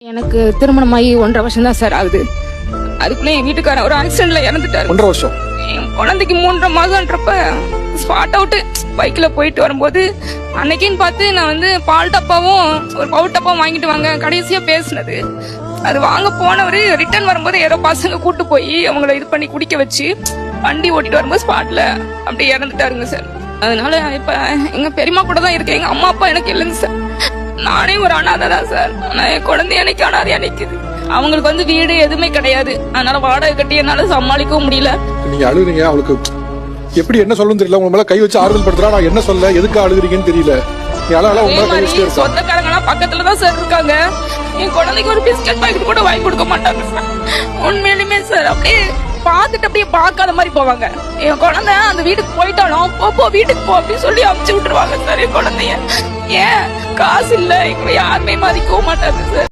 எனக்கு திருமணமாகி 1.5 வருஷம் தான் சார் ஆகுது. அதுக்குள்ள என் வீட்டுக்காரர் ஒரு ஆக்சிடென்ட்ல இறந்துட்டாரு. 1.5 வருஷம். என் குழந்தைக்கு 3.5 மாதம்ன்றப்ப ஸ்பாட் அவுட் பைக்ல போயிட்டு வரும்போது அன்னைக்குன்னு பார்த்து நான் வந்து பால் டப்பாவும் ஒரு பவுல் டப்பாவும் வாங்கிட்டு வாங்க கடைசியா பேசினது. அது வாங்க போனவரு ரிட்டர்ன் வரும்போது யாரோ பசங்க கூட்டு போய் அவங்கள இது பண்ணி குடிக்க வச்சு வண்டி ஓட்டிட்டு வரும்போது ஸ்பாட்ல அப்படியே இறந்துட்டாருங்க சார். அதனால இப்ப எங்க பெரியம்மா கூட தான் இருக்கேன். எங்க அம்மா அப்பா எனக்கு இல்லைங்க சார். நானே ஒரு அனாதை தான் சார். ஆனா என் குழந்தை எனக்கு அனாதையா நிக்குது. அவங்களுக்கு வந்து வீடு எதுவுமே கிடையாது. அதனால வாடகை கட்டி என்னால சமாளிக்கவும் முடியல. நீங்க அழுகுறீங்க, அவளுக்கு எப்படி என்ன சொல்லணும் தெரியல. உங்க மேல கை வச்சு ஆறுதல் படுத்துறா. நான் என்ன சொல்ல, எதுக்கு அழுகுறீங்கன்னு தெரியல. சொந்தக்காரங்க எல்லாம் பக்கத்துலதான் சார் இருக்காங்க. என் குழந்தைக்கு ஒரு பிஸ்கட் பாக்கெட் கூட வாங்கி கொடுக்க மாட்டாங்க சார். உண்மையிலுமே சார் அப்படியே பாத்துட்டு அப்படியே பார்க்காத மாதிரி போவாங்க. என் குழந்தை அந்த வீட்டுக்கு போயிட்டாலும் போ வீட்டுக்கு போ அப்படின்னு சொல்லி அமுச்சு விட்டுருவாங்க சார் என் குழந்தைய. ஏன் காசு இல்ல, எங்களை யாருமே மதிக்கவும் மாட்டாங்க சார்.